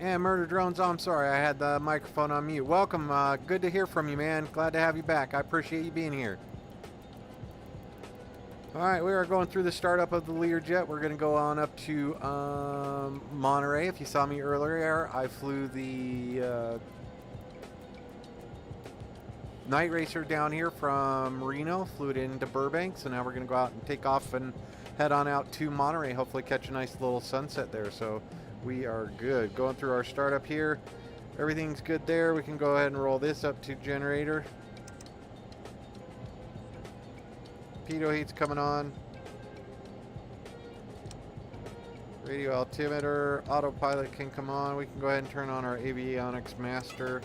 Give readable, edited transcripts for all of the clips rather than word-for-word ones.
And Murder Drones, I'm sorry, I had the microphone on mute. Welcome, good to hear from you, man. Glad to have you back. I appreciate you being here. Alright, we are going through the startup of the Learjet. We're going to go on up to Monterey. If you saw me earlier, I flew the Night Racer down here from Reno, flew it into Burbank, so now we're going to go out and take off and head on out to Monterey, hopefully catch a nice little sunset there. So we are good. Going through our startup here, everything's good there. We can go ahead and roll this up to generator. Pitot heat's coming on. Radio altimeter, autopilot can come on. We can go ahead and turn on our avionics master.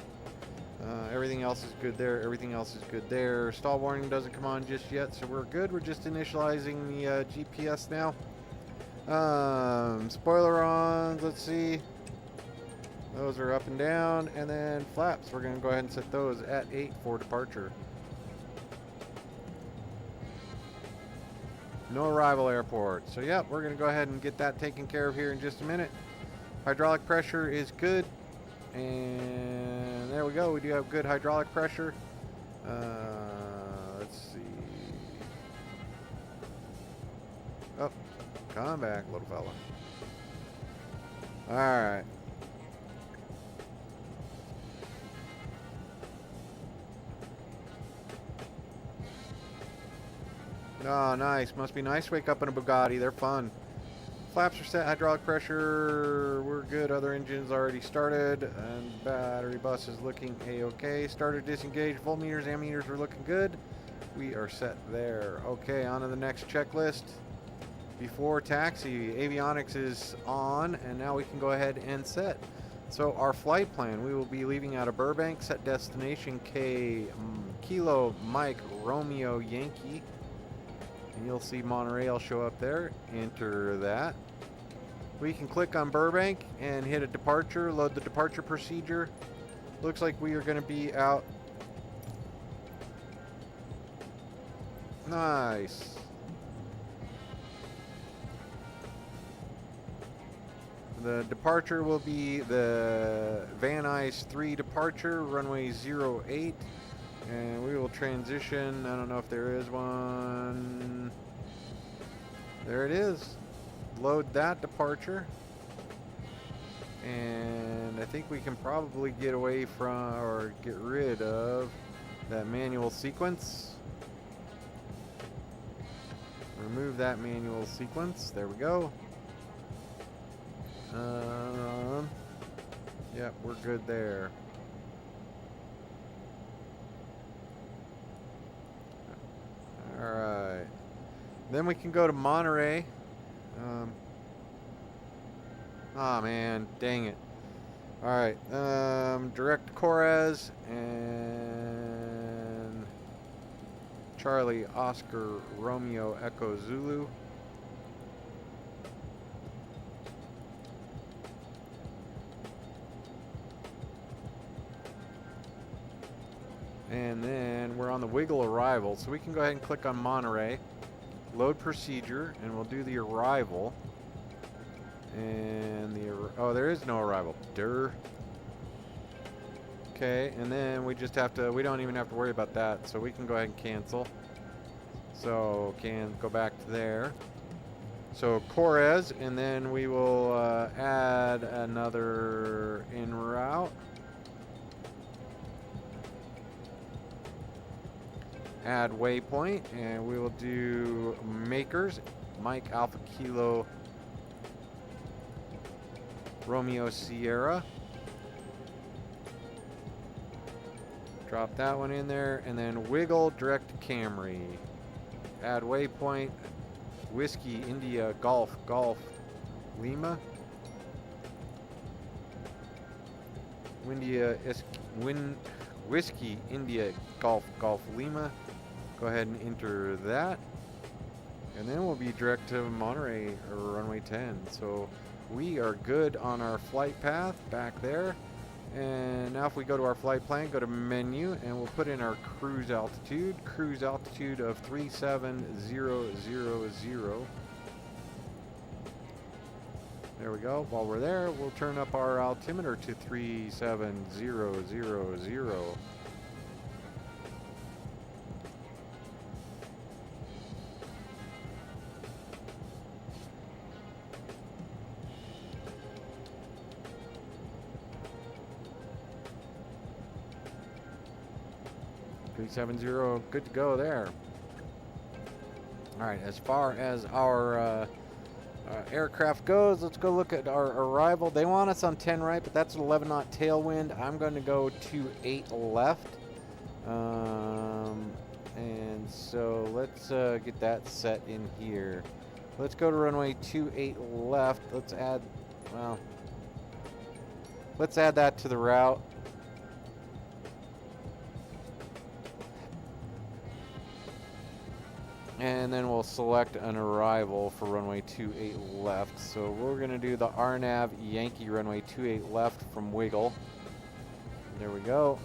Everything else is good there. Everything else is good there. Stall warning doesn't come on just yet, so we're good. We're just initializing the GPS now. Spoiler on. Let's see. Those are up and down, and then flaps. We're going to go ahead and set those at 8 for departure. No arrival airport. So, yep, we're going to go ahead and get that taken care of here in just a minute. Hydraulic pressure is good. And there we go. We do have good hydraulic pressure. Let's see. Oh, come back, little fella. All right. Oh, nice. Must be nice to wake up in a Bugatti. They're fun. Flaps are set. Hydraulic pressure, we're good. Other engines already started. And battery bus is looking A-OK. Starter disengaged. Voltmeters, ammeters are looking good. We are set there. Okay, on to the next checklist. Before taxi, avionics is on. And now we can go ahead and set. So our flight plan, we will be leaving out of Burbank. Set destination Kilo Mike Romeo Yankee. And you'll see Monterey will show up there. Enter that. We can click on Burbank and hit a departure, load the departure procedure. Looks like we are going to be out. Nice. The departure will be the Van Nuys 3 departure, runway 08. And we will transition. I don't know if there is one. There it is. Load that departure. And I think we can probably get away from or get rid of that manual sequence. Remove that manual sequence. There we go. Yep, we're good there. Alright. Then we can go to Monterey. Oh man, dang it. Alright. Direct Corez and Charlie Oscar Romeo Echo Zulu. And then we're on the wiggle arrival, so we can go ahead and click on Monterey, load procedure, and we'll do the arrival. And oh, there is no arrival. Durr. Okay, and then we just have to, we don't even have to worry about that, so we can go ahead and cancel. So can go back to there. So Corez, and then we will add another en route. Add waypoint, and we will do Makers, Mike Alpha Kilo Romeo Sierra. Drop that one in there, and then wiggle direct to Camry. Add waypoint, Whiskey India Golf Lima. Whiskey India Golf Lima. Go ahead and enter that. And then we'll be direct to Monterey or runway 10. So we are good on our flight path back there. And now if we go to our flight plan, go to menu, and we'll put in our cruise altitude of 37000. There we go. While we're there, we'll turn up our altimeter to 37000. Good to go there. All right, as far as our aircraft goes, let's go look at our arrival. They want us on 10 right, but that's an 11 knot tailwind. I'm going to go to 8 left. And so let's get that set in here. Let's go to runway 28 left. Let's add that to the route. And then we'll select an arrival for runway 28 left. So we're going to do the RNAV Yankee runway 28 left from Wiggle. There we go.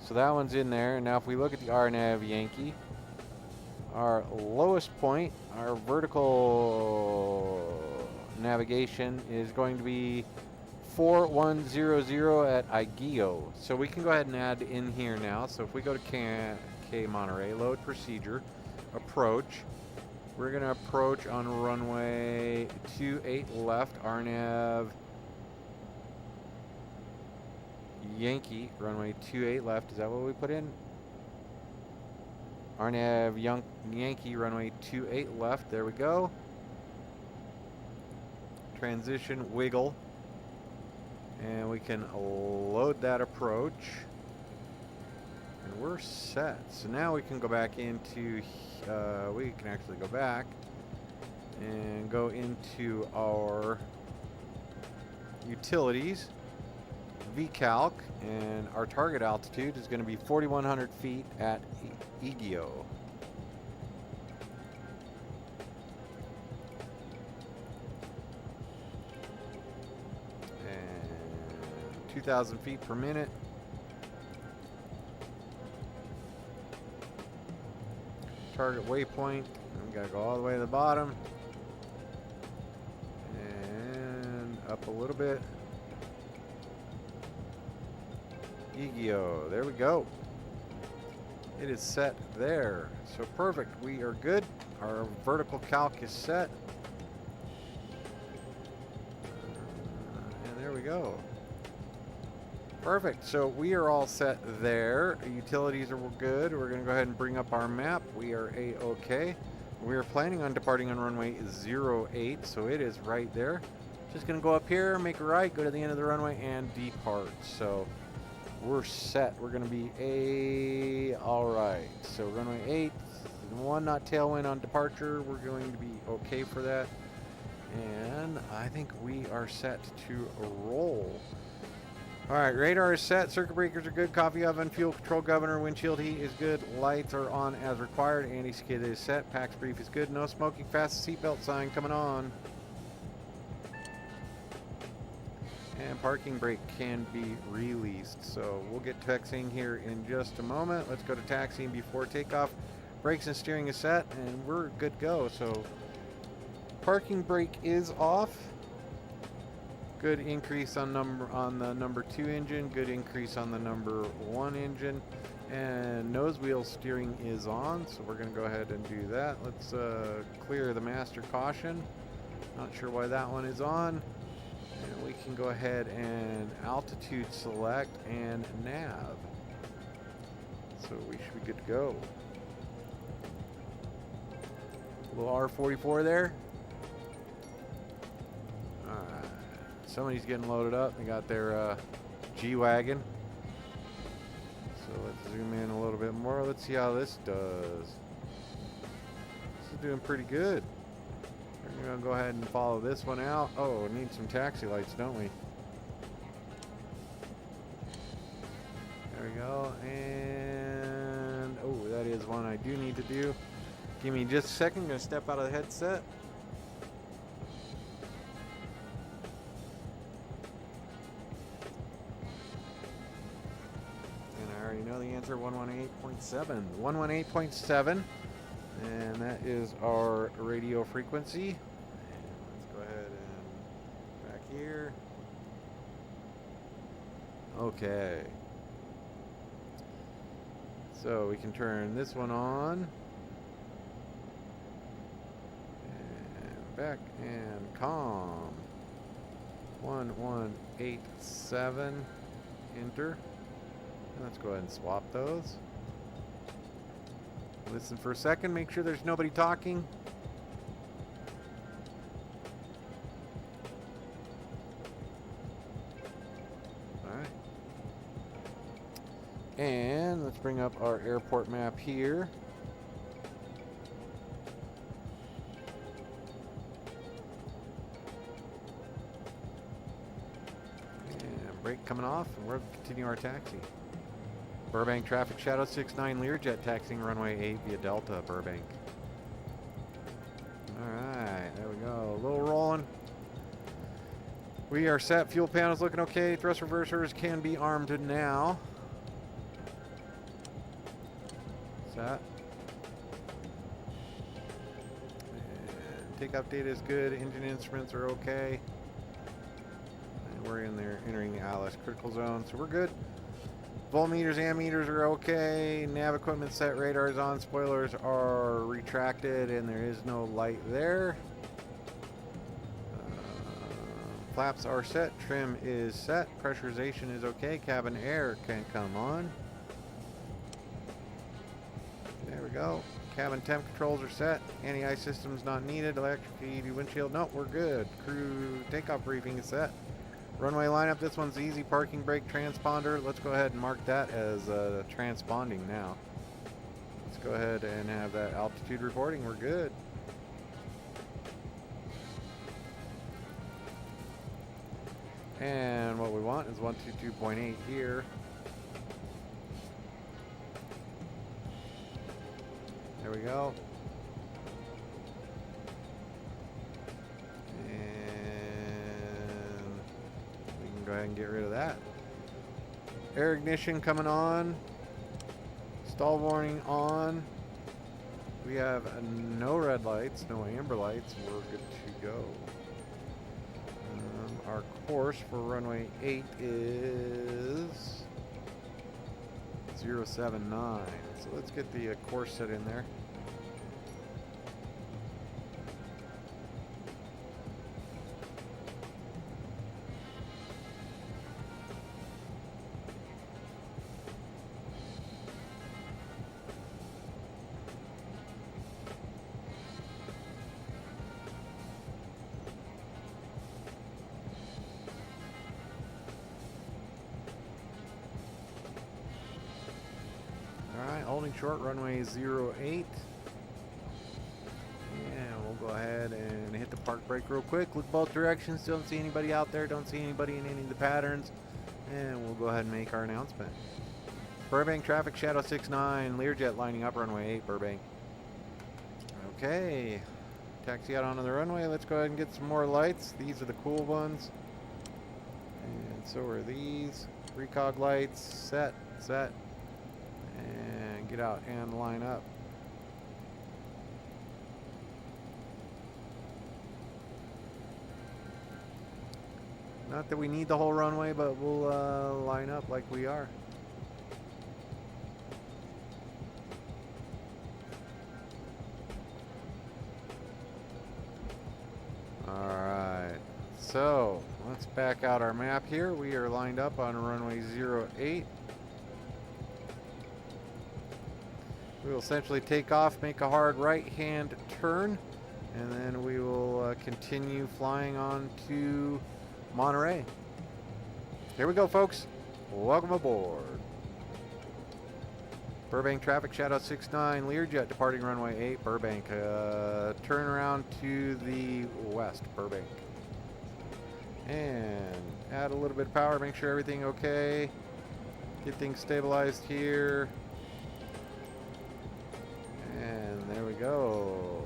So that one's in there. Now if we look at the RNAV Yankee, our lowest point, our vertical navigation is going to be 4100 at IGEO. So we can go ahead and add in here now. So if we go to K Monterey, load procedure, approach. We're going to approach on runway 28 left, RNAV Yankee, runway 28 left. Is that what we put in? RNAV Yankee, runway 28 left. There we go. Transition, wiggle. And we can load that approach. And we're set. So now we can go back into, we can actually go back and go into our utilities, VCalc, and our target altitude is going to be 4,100 feet at EVGA. And 2,000 feet per minute. Target waypoint. We gotta go all the way to the bottom and up a little bit. EVGA. There we go. It is set there. So perfect. We are good. Our vertical calc is set. And there we go. Perfect. So we are all set there. Utilities are good. We're going to go ahead and bring up our map. We are A-OK. We are planning on departing on runway 08, so it is right there. Just going to go up here, make a right, go to the end of the runway, and depart. So we're set. We're going to be all right. So runway 8, 1 knot tailwind on departure. We're going to be okay for that. And I think we are set to roll. All right, radar is set, circuit breakers are good, coffee oven, fuel control governor, windshield heat is good, lights are on as required, anti-skid is set, PAX brief is good, no smoking, fast seatbelt sign coming on. And parking brake can be released. So we'll get taxiing here in just a moment. Let's go to taxiing before takeoff. Brakes and steering is set, and we're good to go. So parking brake is off. Good increase on the number 2 engine. Good increase on the number 1 engine. And nose wheel steering is on, so we're going to go ahead and do that. Let's clear the master caution. Not sure why that one is on. And we can go ahead and altitude select and nav. So we should be good to go. Little R44 there. Alright. Somebody's getting loaded up. They got their G-Wagon. So let's zoom in a little bit more. Let's see how this does. This is doing pretty good. We're going to go ahead and follow this one out. Oh, we need some taxi lights, don't we? There we go. And, oh, that is one I do need to do. Give me just a second. I'm going to step out of the headset. And I already know the answer, 118.7. 118.7. And that is our radio frequency. And let's go ahead and here. Okay. So we can turn this one on. And back and COM. 1187. Enter. Let's go ahead and swap those. Listen for a second, make sure there's nobody talking. Alright. And let's bring up our airport map here. And brake coming off, and we'll continue our taxi. Burbank traffic shadow 69 Learjet taxiing runway 8 via Delta Burbank. Alright, there we go. A little rolling. We are set. Fuel panels looking okay. Thrust reversers can be armed now. Set. And takeoff data is good. Engine instruments are okay. And we're in there entering the ILS critical zone, so we're good. Voltmeters, ammeters are okay. Nav equipment set, radars on, spoilers are retracted, and there is no light there. Flaps are set, trim is set, pressurization is okay, cabin air can come on. There we go. Cabin temp controls are set. Anti-ice systems not needed. Electric EV windshield, nope, we're good. Crew takeoff briefing is set. Runway lineup, this one's easy. Parking brake transponder. Let's go ahead and mark that as transponding now. Let's go ahead and have that altitude reporting. We're good. And what we want is 122.8 here. There we go. Go ahead and get rid of that. Air ignition coming on. Stall warning on. We have no red lights, no amber lights. We're good to go. Our course for runway 8 is 079. So let's get the course set in there. Holding short, runway 08. And we'll go ahead and hit the park brake real quick. Look both directions. Don't see anybody out there. Don't see anybody in any of the patterns. And we'll go ahead and make our announcement. Burbank traffic shadow 69. Learjet lining up runway 8 Burbank. Okay. Taxi out onto the runway. Let's go ahead and get some more lights. These are the cool ones. And so are these. Recog lights. Set. Set. And get out and line up. Not that we need the whole runway, but we'll line up like we are. Alright, so let's back out our map here. We are lined up on runway 08. We will essentially take off, make a hard right-hand turn, and then we will continue flying on to Monterey. Here we go, folks. Welcome aboard. Burbank traffic shadow 69 Learjet departing runway 8 Burbank. Turn around to the west Burbank. And add a little bit of power, make sure everything okay. Get things stabilized here. And there we go.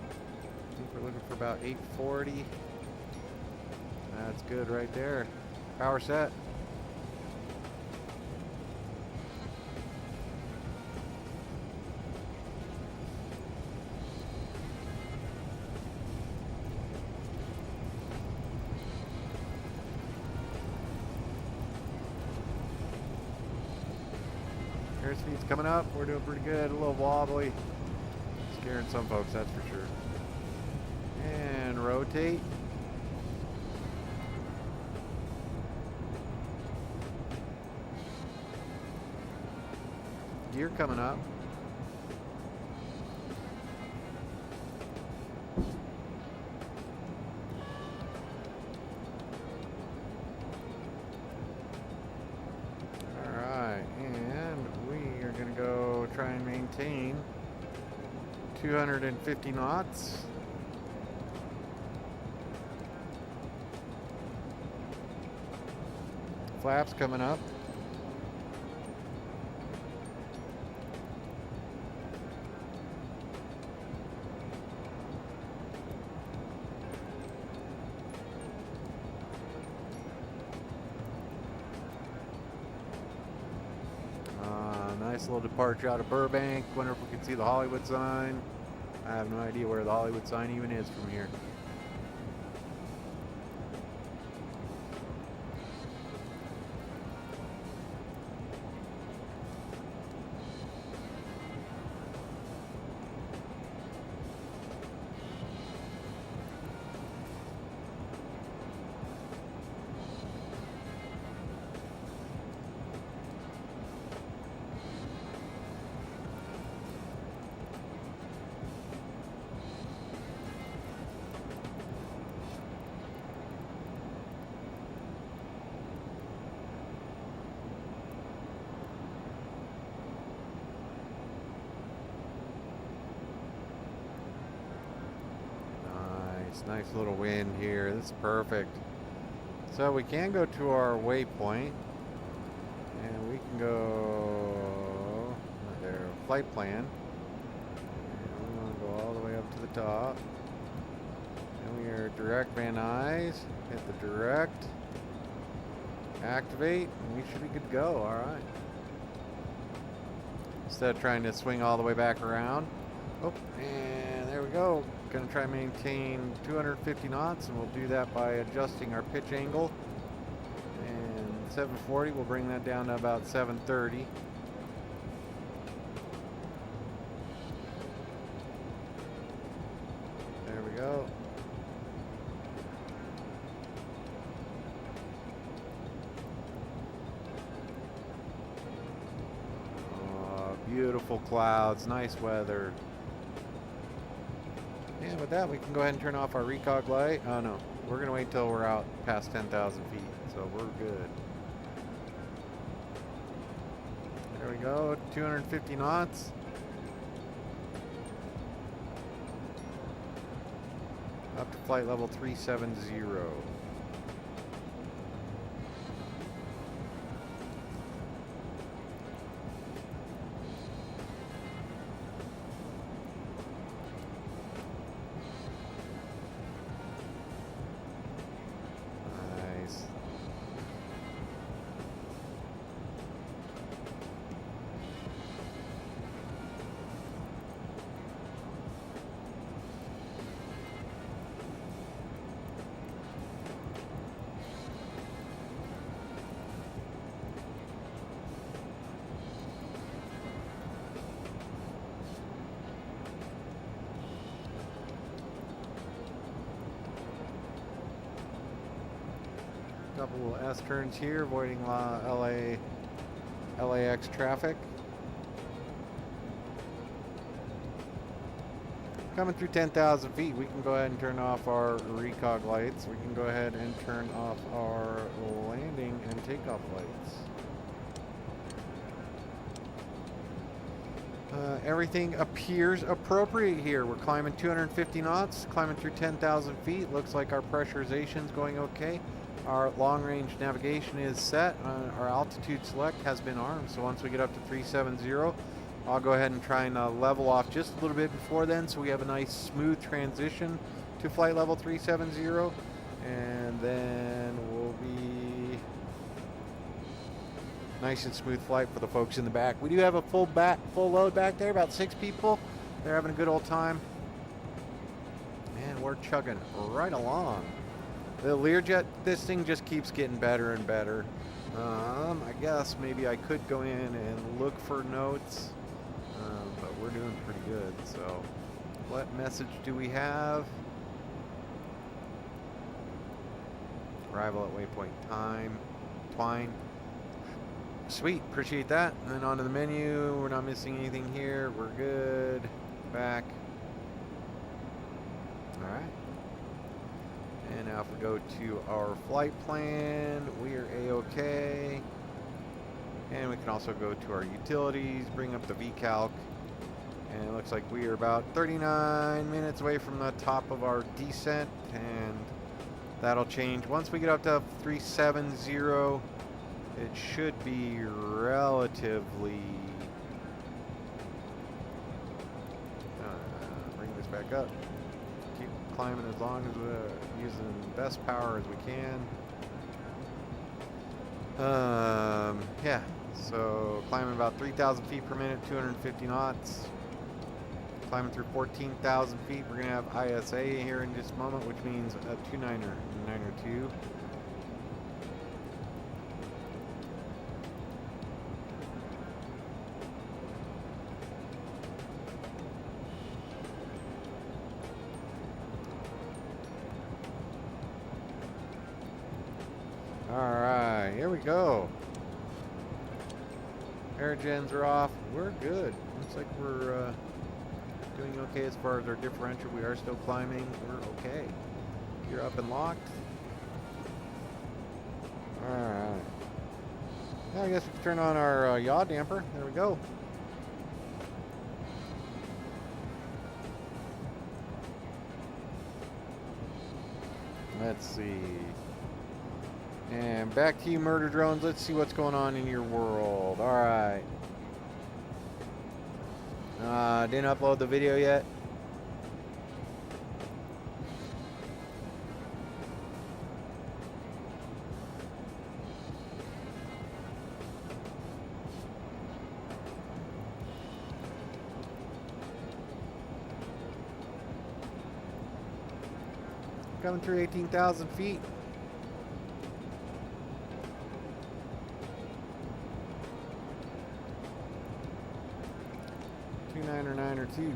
I think we're looking for about 840. That's good right there. Power set. Airspeed's coming up. We're doing pretty good. A little wobbly. Scaring some folks, that's for sure. And rotate. Gear coming up. Alright, and we are going to go try and maintain 250 knots. Flaps coming up. Nice little departure out of Burbank. Wonder if we can see the Hollywood sign. I have no idea where the Hollywood sign even is from here. Nice little wind here. This is perfect. So we can go to our waypoint, and we can go there. Flight plan. And we want to go all the way up to the top. And we are direct Van Nuys. Hit the direct. Activate, and we should be good to go. All right. Instead of trying to swing all the way back around. Oh, and there we go. Going to try and maintain 250 knots, and we'll do that by adjusting our pitch angle. And 740, we'll bring that down to about 730. There we go. Oh, beautiful clouds, nice weather. And with that, we can go ahead and turn off our recog light. Oh no, we're going to wait till we're out past 10,000 feet, so we're good. There we go, 250 knots. Up to flight level 370. Couple S turns here, avoiding LAX traffic. Coming through 10,000 feet, we can go ahead and turn off our recog lights. We can go ahead and turn off our landing and takeoff lights. Everything appears appropriate here. We're climbing 250 knots, climbing through 10,000 feet. Looks like our pressurization's going okay. Our long-range navigation is set. Our altitude select has been armed. So once we get up to 370, I'll go ahead and try and level off just a little bit before then, so we have a nice smooth transition to flight level 370, and then we'll be nice and smooth flight for the folks in the back. We do have a full load back there, about 6 people. They're having a good old time, and we're chugging right along. The Learjet, this thing just keeps getting better and better. I guess maybe I could go in and look for notes, but we're doing pretty good. So, what message do we have? Arrival at waypoint time. Twine. Sweet, appreciate that. And then onto the menu. We're not missing anything here. We're good. Back. Alright. And now if we go to our flight plan, we are A-OK. And we can also go to our utilities, bring up the VCalc. And it looks like we are about 39 minutes away from the top of our descent. And that'll change. Once we get up to 370, it should be relatively... bring this back up. Keep climbing as long as we're using the best power as we can. Yeah, so climbing about 3,000 feet per minute, 250 knots. Climbing through 14,000 feet. We're going to have ISA here in just a moment, which means a 292. Alright, here we go. Air gens are off. We're good. Looks like we're doing okay as far as our differential. We are still climbing. We're okay. You're up and locked. Alright. Now I guess we can turn on our yaw damper. There we go. Let's see. And back to you, murder drones. Let's see what's going on in your world. Alright. Didn't upload the video yet. Coming through 18,000 feet. Or 2.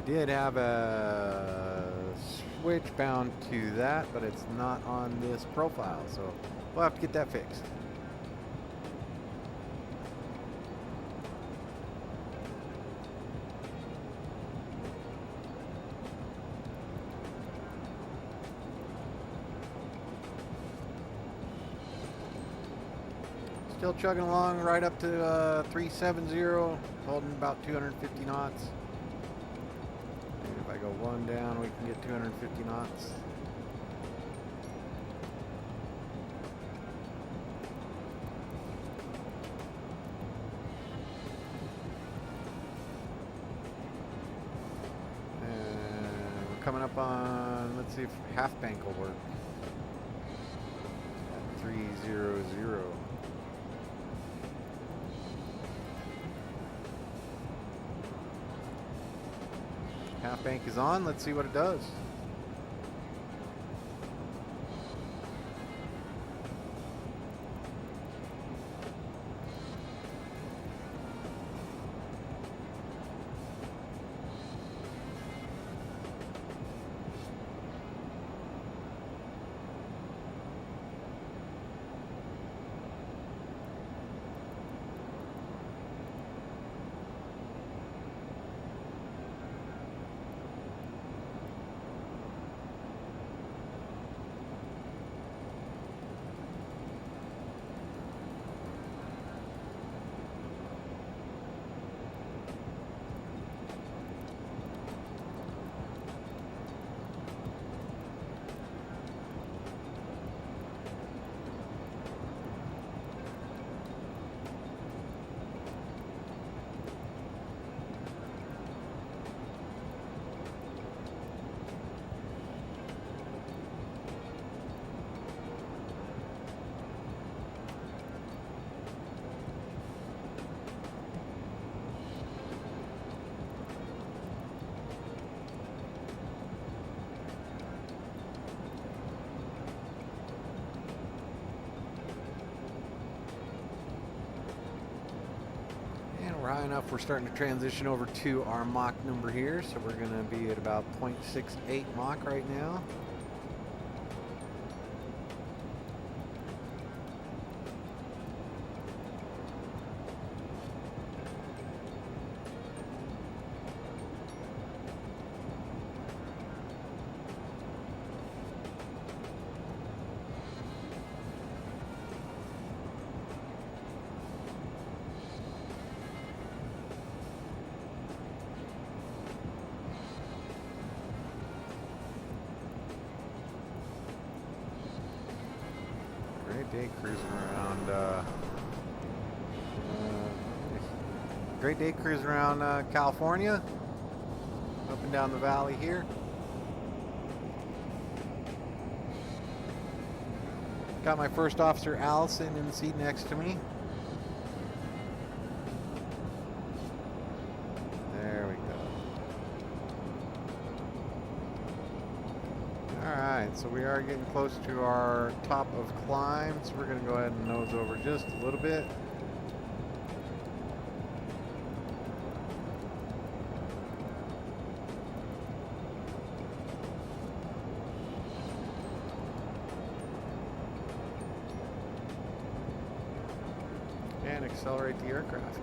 did have a switch bound to that, but it's not on this profile, so we'll have to get that fixed. Still chugging along right up to 370, holding about 250 knots. Maybe if I go one down, we can get 250 knots. And we're coming up on, let's see if half bank will work. At 300. Half bank is on. Let's see what it does. High enough, we're starting to transition over to our Mach number here, so we're going to be at about 0.68 Mach right now. Great day cruising around California, up and down the valley here. Got my first officer Allison in the seat next to me. There we go. Alright, so we are getting close to our top of climb, so we're going to go ahead and nose over just a little bit. And accelerate the aircraft.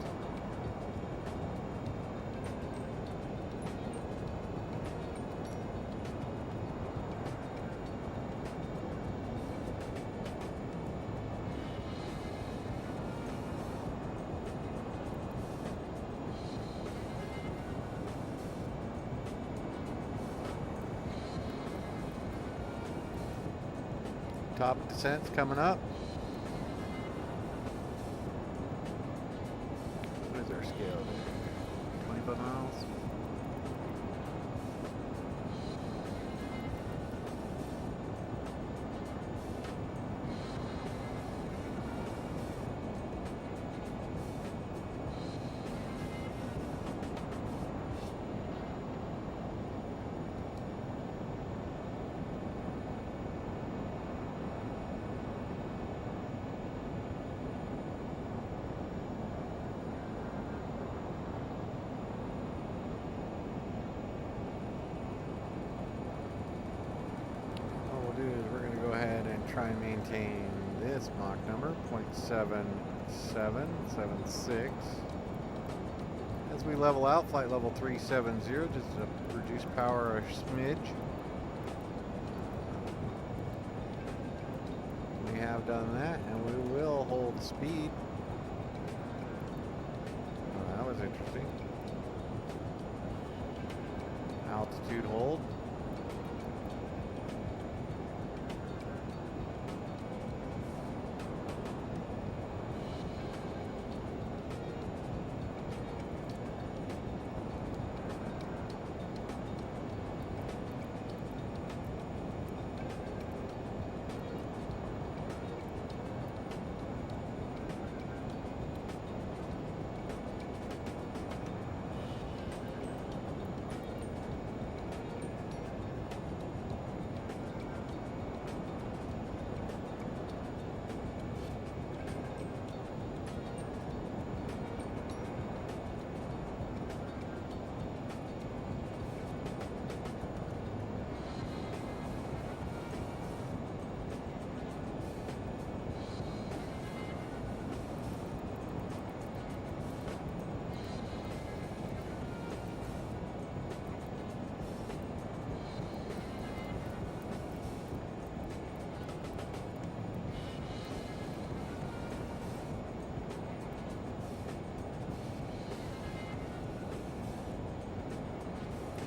Top descent's coming up. What is our scale there? 25 miles? and maintain this Mach number, 0.7776. As we level out, flight level 370, just to reduce power a smidge. We have done that, and we will hold speed. Oh, that was interesting. Altitude hold.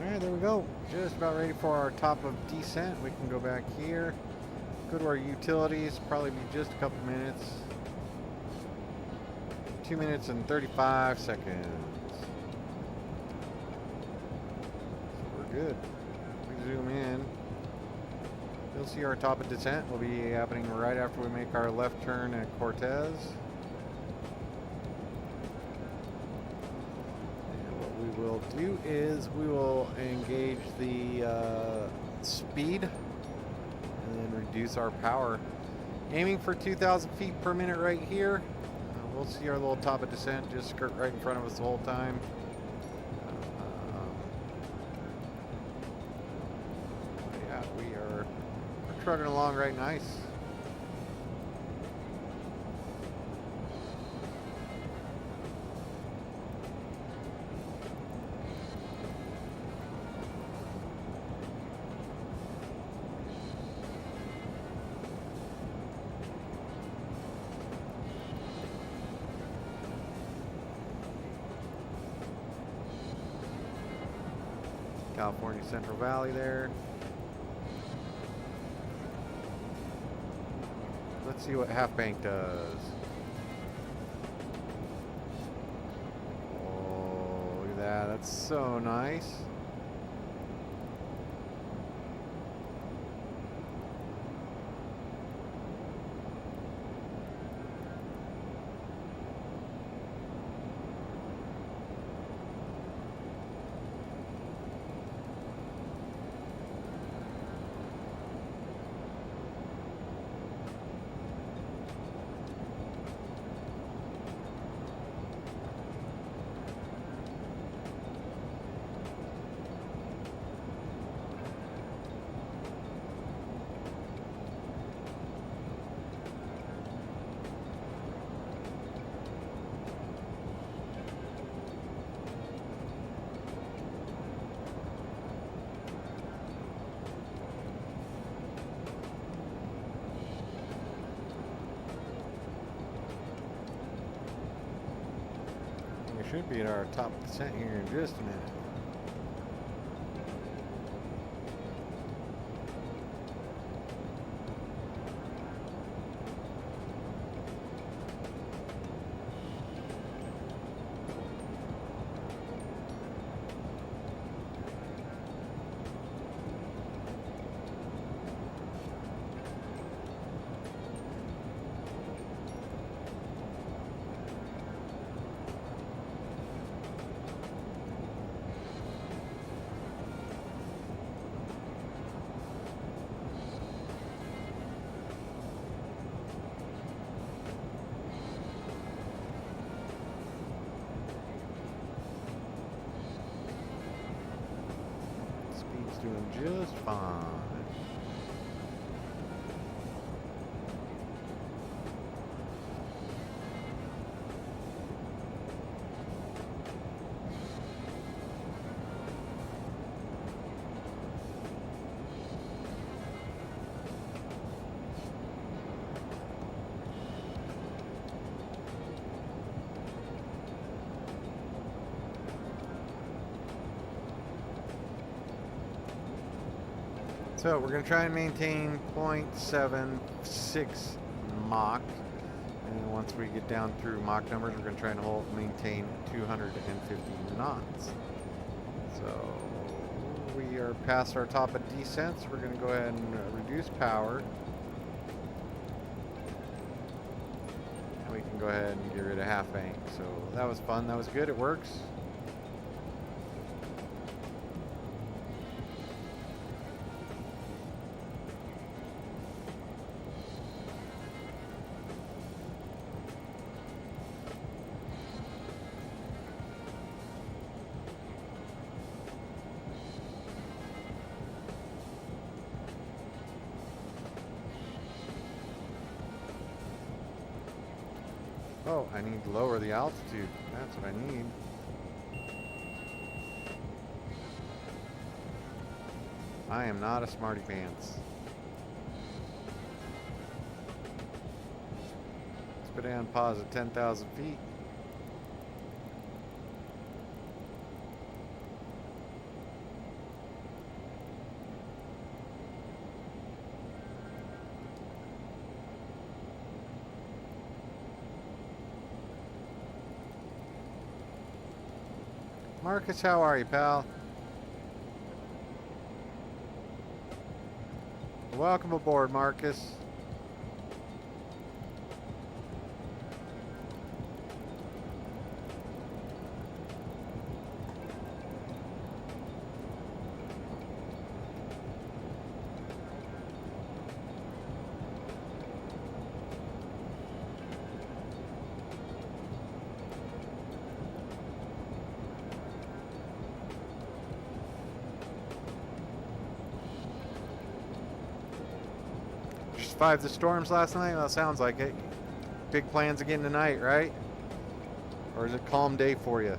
Alright, there we go. Just about ready for our top of descent. We can go back here, go to our utilities, probably be just a couple minutes. 2 minutes and 35 seconds. So we're good. We zoom in. You'll see our top of descent will be happening right after we make our left turn at Cortez. We'll do is we will engage the speed and then reduce our power. Aiming for 2,000 feet per minute right here. We'll see our little top of descent just skirt right in front of us the whole time. Yeah, we're trucking along right nice. California Central Valley there. Let's see what Half Bank does. Oh, look at that. That's so nice. Should be at our top descent here in just a minute. Doing just fine. So we're going to try and maintain 0.76 Mach. And once we get down through Mach numbers, we're going to try and maintain 250 knots. So we are past our top of descent, so we're going to go ahead and reduce power. And we can go ahead and get rid of half bank. So that was fun. That was good. It works. Oh, I need to lower the altitude. That's what I need. I am not a smarty pants. Let's go down, pause at 10,000 feet. Marcus, how are you, pal? Welcome aboard, Marcus. Survived the storms last night? Well, sounds like it. Big plans again tonight, right? Or is it a calm day for you?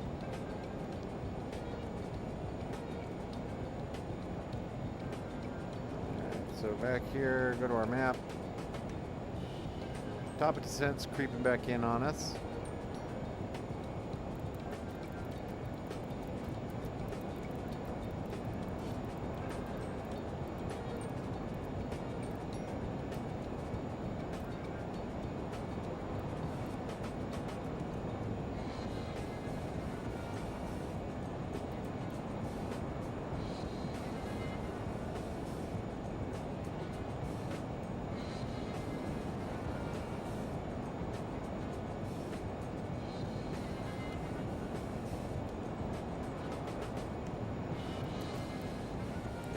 Alright, so back here, go to our map. Top of descent's creeping back in on us.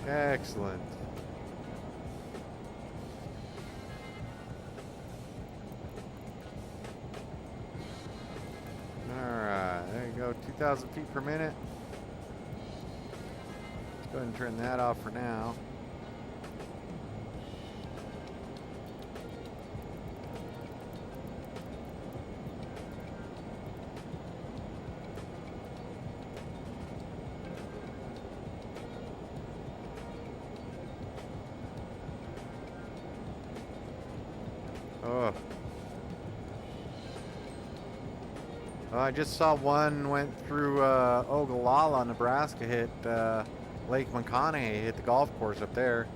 Excellent. Alright, there you go, 2,000 feet per minute. Let's go ahead and turn that off for now. Oh. Oh, I just saw one went through Ogallala, Nebraska, hit Lake McConaughey, hit the golf course up there.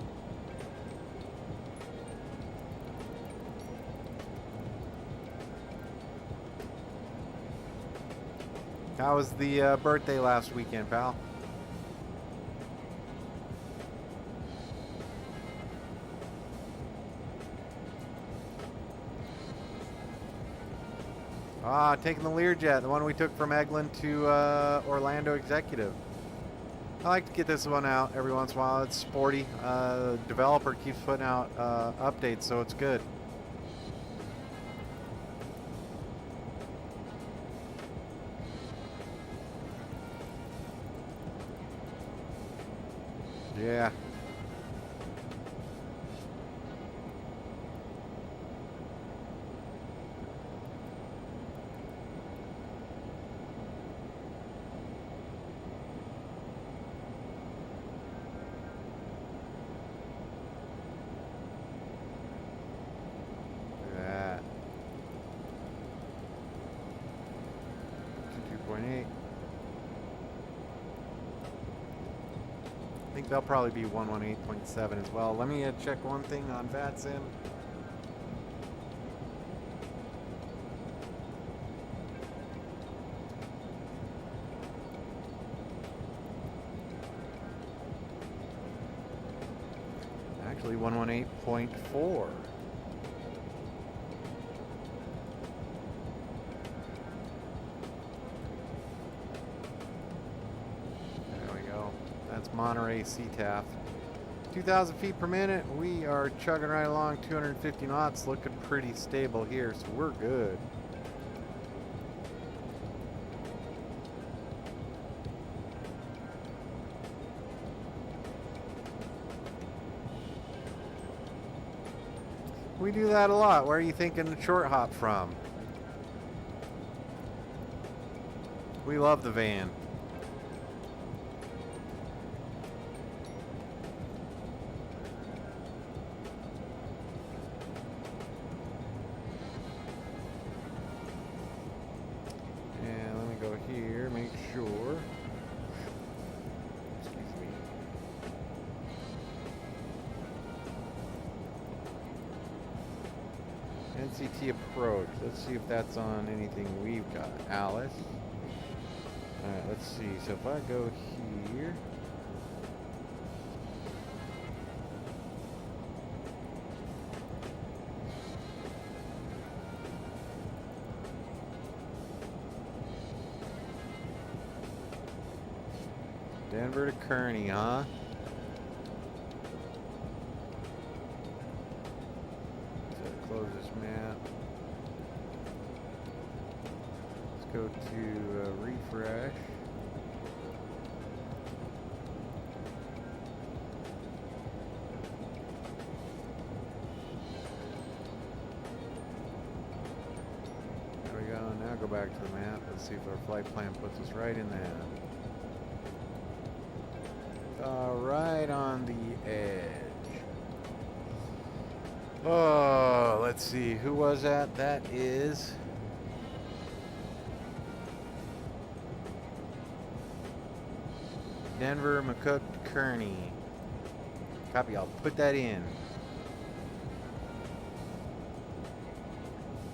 How was the birthday last weekend, pal? Ah, taking the Learjet, the one we took from Eglin to Orlando Executive. I like to get this one out every once in a while. It's sporty. Developer keeps putting out updates, so it's good. Yeah. think they'll probably be 118.7 as well. Let me check one thing on VATSIM. Actually 118.4. Monterey CTAF. 2,000 feet per minute. We are chugging right along, 250 knots, looking pretty stable here, so we're good. We do that a lot. Where are you thinking the short hop from? We love the van. Here, make sure. Excuse me. NCT approach. Let's see if that's on anything we've got. Alice. Alright, let's see. So if I go here. Denver to Kearney, huh? So close this map. Let's go to refresh. There we go. Now go back to the map. Let's see if our flight plan puts us right in there. Right on the edge. Oh, let's see. Who was that? That is Denver, McCook, Kearney. Copy. I'll put that in.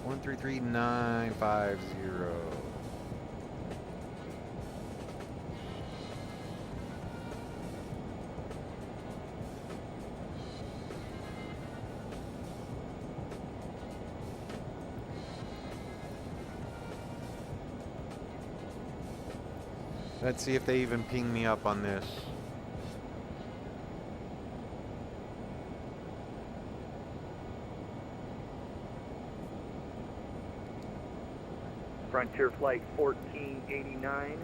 133950. Let's see if they even ping me up on this. Frontier Flight 1489,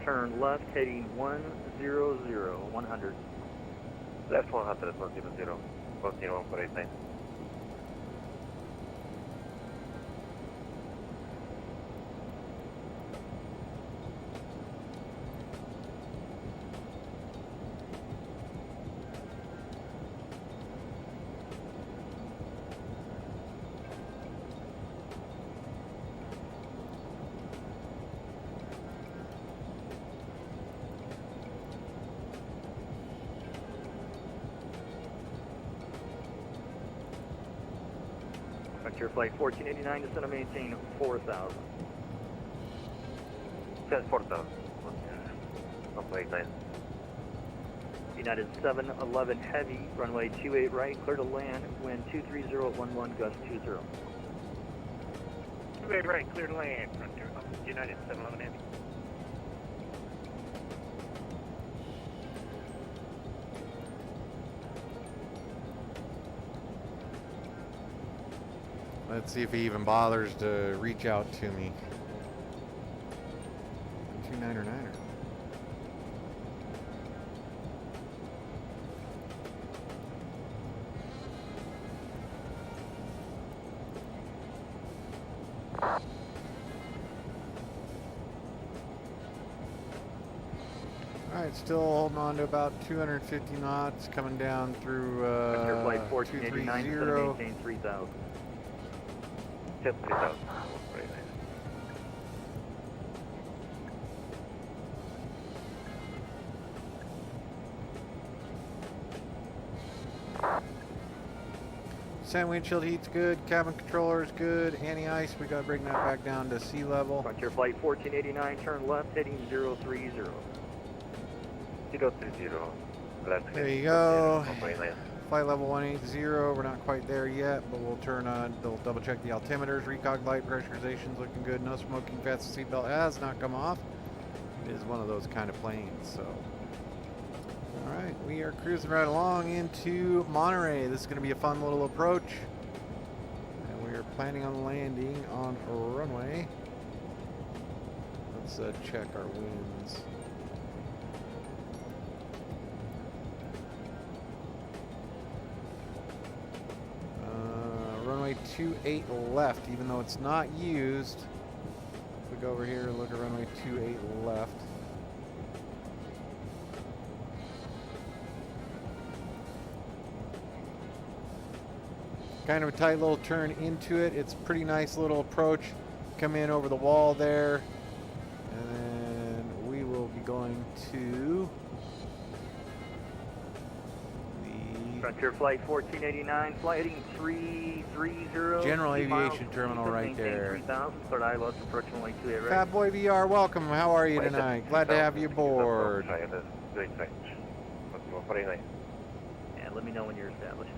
turn left heading 100. Left 100, 100, continue for 89. Frontier Flight 1489, descend and maintain 4,000. Says 4,000. Okay, 89. United 711 Heavy, runway 28 right, clear to land, wind 23011, gust 20. 28 right, clear to land, Frontier. United 711 Heavy. Let's see if he even bothers to reach out to me. 29er. Alright, still holding on to about 250 knots, coming down through Frontier Flight 1489, descend and maintain 3,000. Just 3,000. Very nice. 100%. Windshield heat's good. Cabin controller's good. Anti-ice, we got to bring that back down to sea level. Frontier Flight 1489, turn left, heading 030. 030. Left. There you go. Monterey land. Flight level 180. We're not quite there yet, but we'll turn on. They'll double check the altimeters. Recog light pressurization's looking good. No smoking. Fasten seatbelt has not come off. It is one of those kind of planes. So, all right, we are cruising right along into Monterey. This is going to be a fun little approach, and we are planning on landing on a runway. Let's check our winds. Runway 28 left, even though it's not used. If we go over here and look at runway 28 left. Kind of a tight little turn into it. It's a pretty nice little approach. Come in over the wall there. And then we will be going to Frontier Flight 1489, flight heading 330. General Aviation Terminal right there. 3000, third eye lost approach runway 28 right. Fat Boy VR, welcome. How are you tonight? Glad to have you aboard. And let me know when you're established.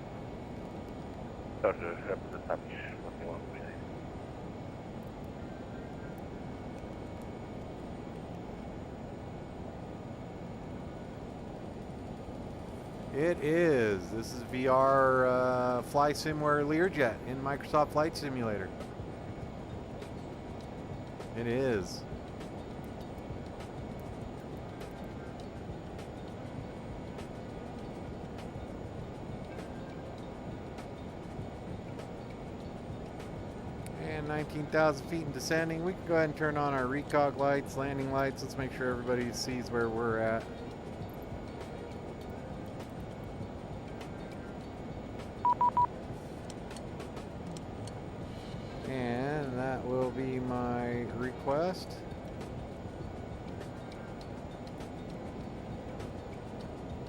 It is. This is VR FlySimWare Learjet in Microsoft Flight Simulator. It is. And 19,000 feet and descending. We can go ahead and turn on our recog lights, landing lights. Let's make sure everybody sees where we're at. And that will be my request.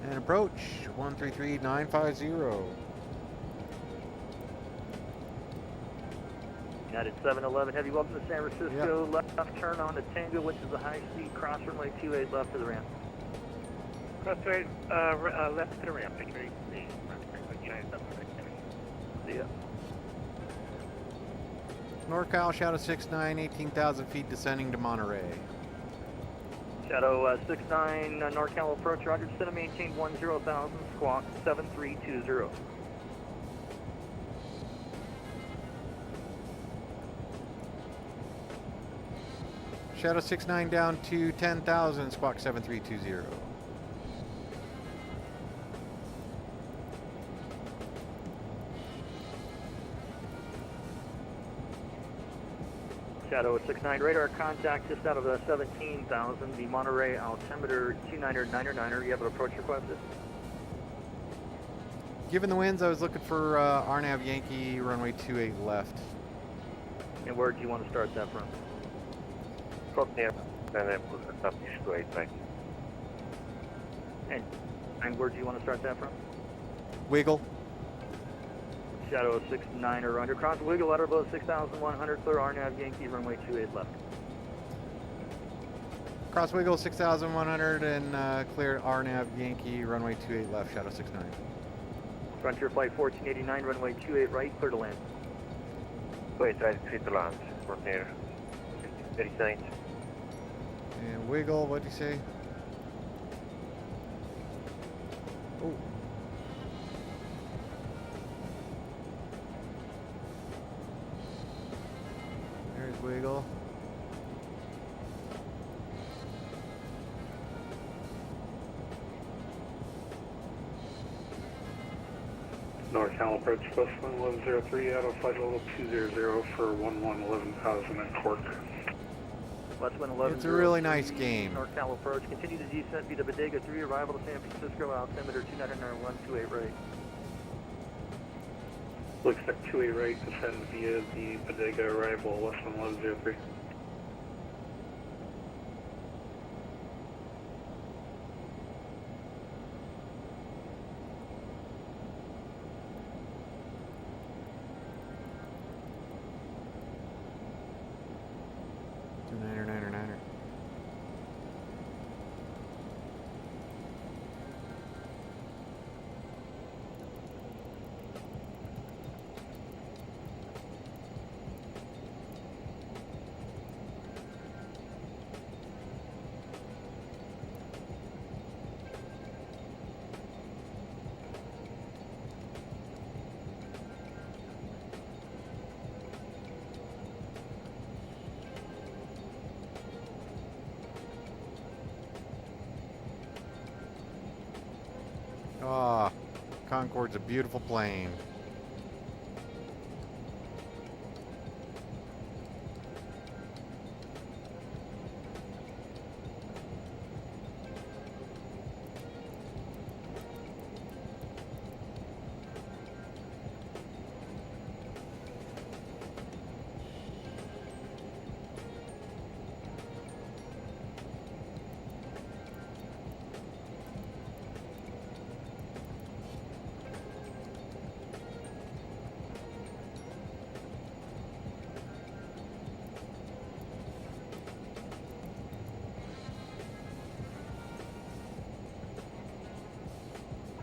And approach 133950. United 711 Heavy, welcome to San Francisco. Yep. Left turn on to Tango, which is a high-speed cross runway 28 left to the ramp. Crossway, left to the ramp. Thank you very much. See ya. NorCal, Shadow 69, 18,000 feet descending to Monterey. Shadow 69, NorCal approach, Roger, descend and maintain 10,000, squawk 7320. Shadow 69 down to 10,000, squawk 7320. Shadow 69, radar contact just out of the 17,000, the Monterey altimeter 299er. You have an approach requested? Given the winds, I was looking for RNAV Yankee runway 28 left. And where do you want to start that from? And where do you want to start that from? Wiggle. Shadow 69er under cross wiggle letter below 6,100, clear RNAV Yankee runway 28 left. Cross wiggle 6,100 and clear RNAV Yankee runway 28 left, Shadow 69. Frontier Flight 1489 runway 28 right, clear to land. Wait, right, clear to land. Frontier 39. And wiggle, what'd you say? Oh. There's wiggle. NorCal approach bus 1103 out of flight level 200 for 11,000 at Cork. West 1103. It's a really nice game. NorCal approach. Continue to descent via the Bodega 3, arrival to San Francisco, altimeter 299.128 right. Looks like 28 right, descend via the Bodega arrival, West 1103. Concorde's a beautiful plane.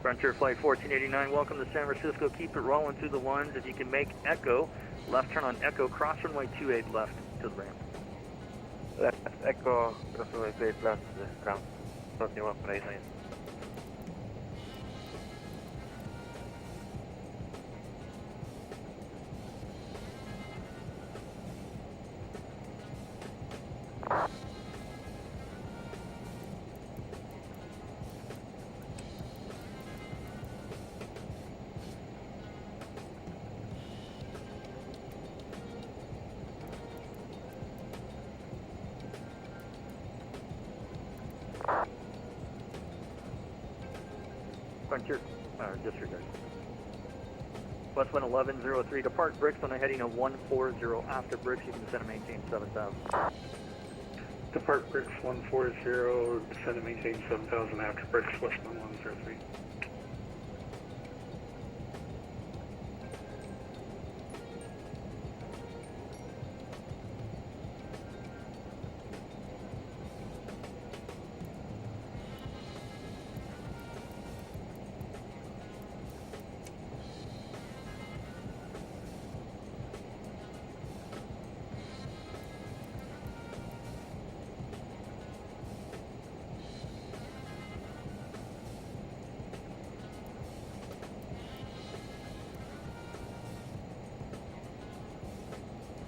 Frontier Flight 1489, welcome to San Francisco. Keep it rolling through the ones. If you can make Echo, left turn on Echo, cross runway 28 left to the ramp. Left Echo, cross runway 28 left, ground. 21 for 89. Frontier, disregard. Westwind 1103, depart Bricks on a heading of 140. After Bricks, you can descend and maintain 7000. Depart Bricks 140, descend and maintain 7000 after Bricks, Westwind 103.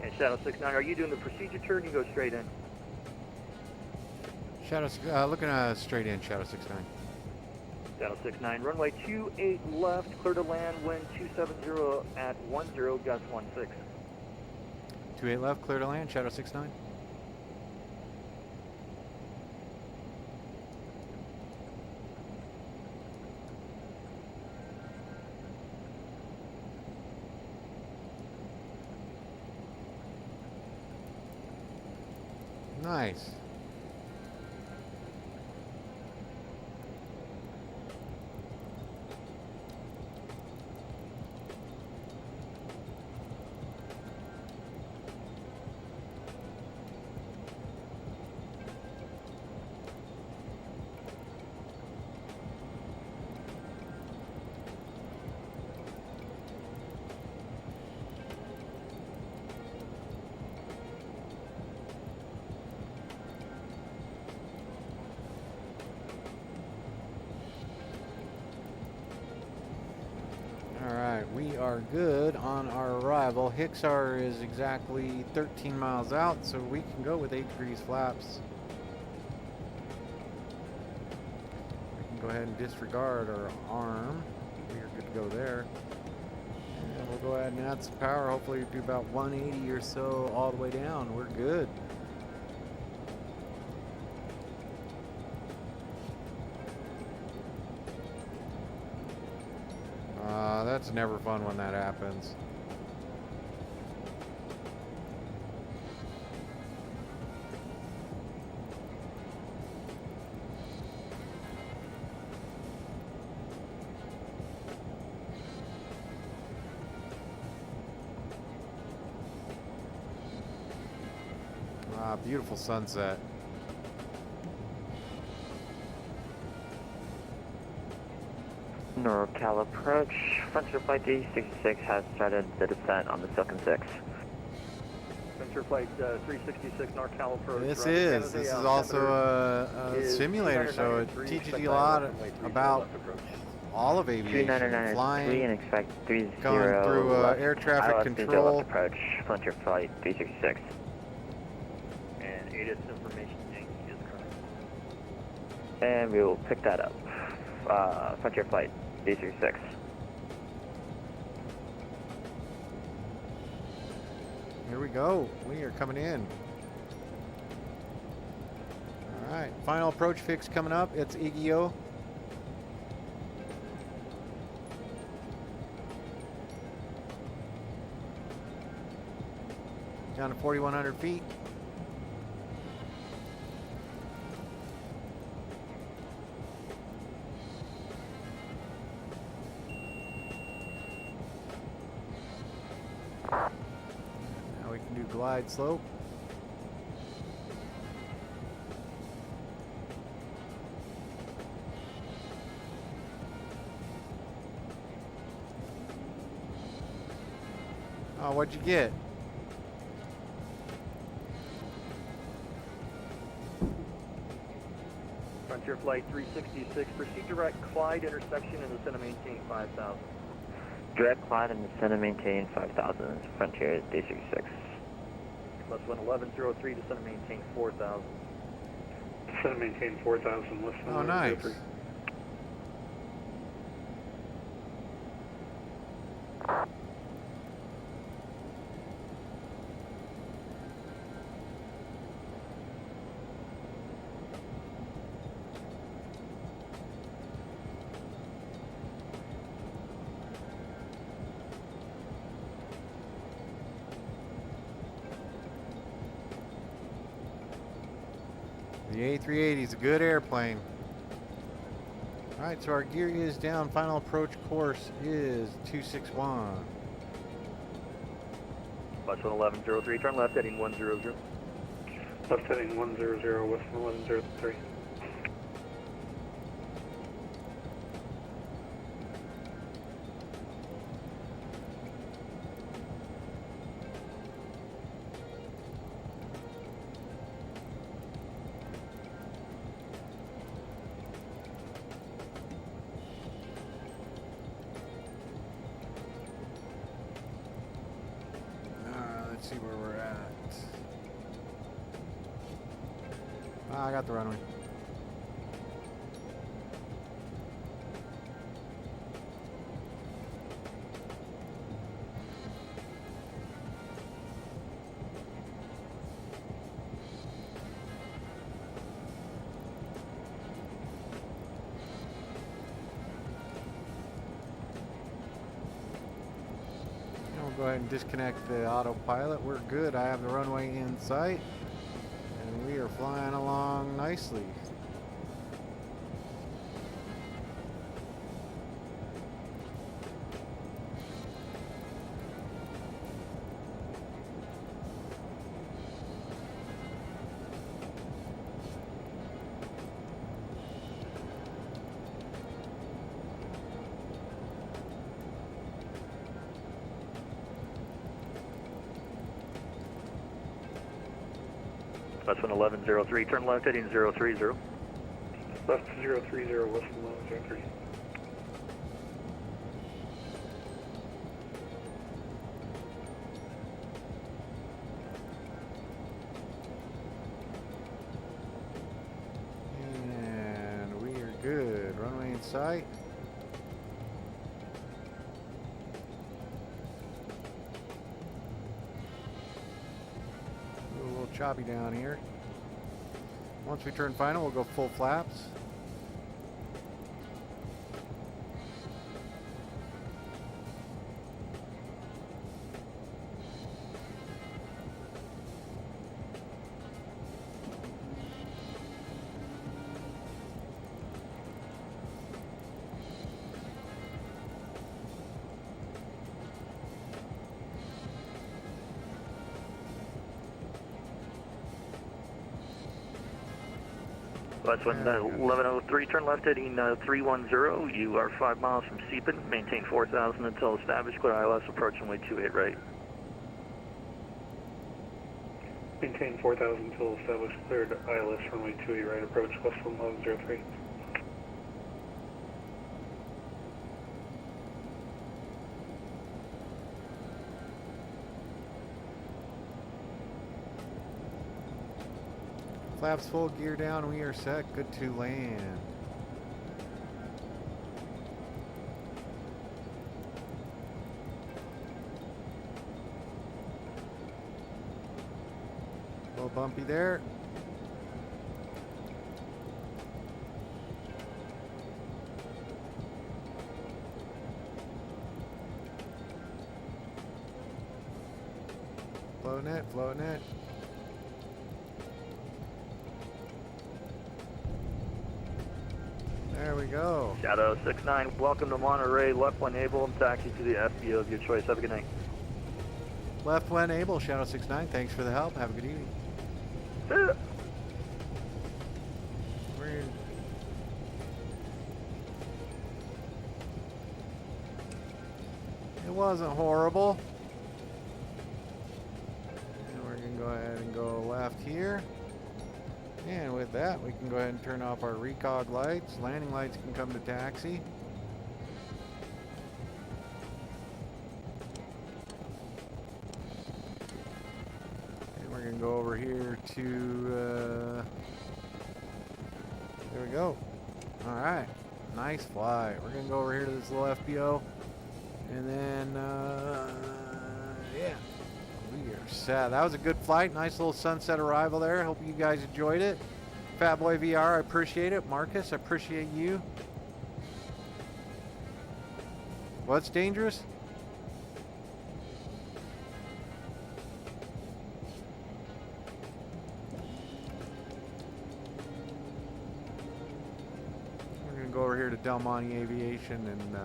And Shadow 69, are you doing the procedure turn? You go straight in. Shadow, looking straight in, Shadow 69. Shadow 69, runway 28 left, clear to land, wind 270 at 10, gust 16. 28 left, clear to land, Shadow 69. Nice. We are good on our arrival. Hixar is exactly 13 miles out, so we can go with 8 degrees flaps. We can go ahead and disregard our arm. We are good to go there. And we'll go ahead and add some power. Hopefully do about 180 or so all the way down. We're good. That's never fun when that happens. Ah, beautiful sunset. NorCal approach. Frontier Flight D66 has started the descent on the Silken 6. Frontier Flight 366 NorCal approach. This is also a simulator, so it teaches you a lot about all of aviation. 299 Flying, and expect 30 going through air traffic control. Approach. Frontier Flight 366. And ATIS information is correct. And we will pick that up. Frontier Flight D66. we go. We are coming in. All right, final approach fix coming up. It's EVGA. Down to 4,100 feet. Now we can do glide slope. Oh, what'd you get? Frontier Flight 366, proceed direct Clyde intersection and descend and maintain 5,000. Direct Clyde and descend and maintain 5,000. Frontier D66. Less 1103, descend and maintain 4,000. Descend and maintain 4,000, less than Oh, nice. 03. The A380 is a good airplane. All right, so our gear is down. Final approach course is 261. Less 1103, turn left heading 100. Left heading 100, west 1103. Let's see where we're at. I got the runway. Go ahead and disconnect the autopilot. We're good. I have the runway in sight and we are flying along nicely. Less 1103, turn left heading 030. Left 030, west 1103. And we are good. Runway in sight. A little choppy down here. Once we turn final, we'll go full flaps. Less 1103, turn left heading 310. You are 5 miles from Seepin. Maintain 4,000 until established. Clear ILS approach runway 28 right. Maintain 4,000 until established. Cleared ILS runway 28 right. Approach west 1103. Flaps full, gear down, we are set, good to land. little bumpy there. Floating it, floating it. There we go. Shadow 69, welcome to Monterey. Left when able, taxi to the FBO of your choice. Have a good night. Left when able, Shadow 69. Thanks for the help. Have a good evening. See ya. Weird. It wasn't horrible. And we're going to go ahead and go left here. And with that, we can go ahead and turn off our recog lights. Landing lights can come to taxi. And we're going to go over here to... there we go. Alright. Nice flight. We're going to go over here to this little FBO. And then, yeah. We are set. That was a good flight. Nice little sunset arrival there. Hope you guys enjoyed it. Fatboy VR, I appreciate it. Marcus, I appreciate you. What's dangerous? We're going to go over here to Del Monte Aviation and...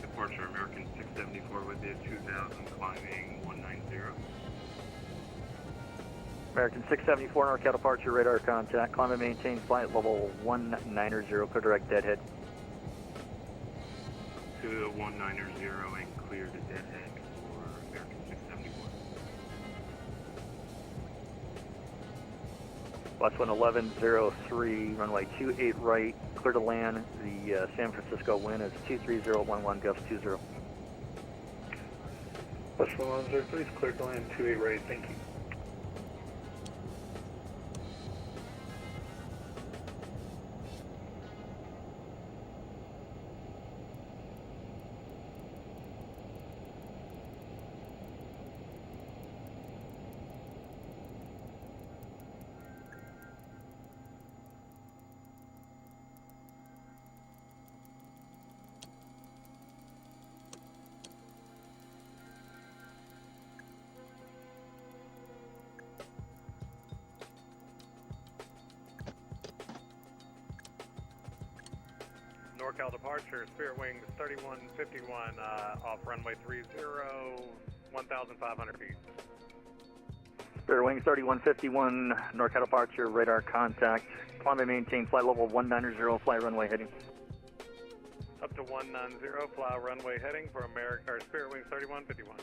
Departure American 674 with the 2000 climbing 190. American 674, NorCal departure, radar contact. Climb and maintain flight level 190, clear direct deadhead. To 190 and clear to deadhead for American 674. Last one 1103, runway 28 right, clear to land. The San Francisco wind is 23011, gust 20. West 1103 is cleared to land 28 right, thank you. NorCal departure, Spirit Wings 3151, off runway 30, 1,500 feet. Spirit Wings 3151, NorCal departure, radar contact. Climb and maintain flight level 190, fly runway heading. Up to 190, fly runway heading for Spirit Wings 3151.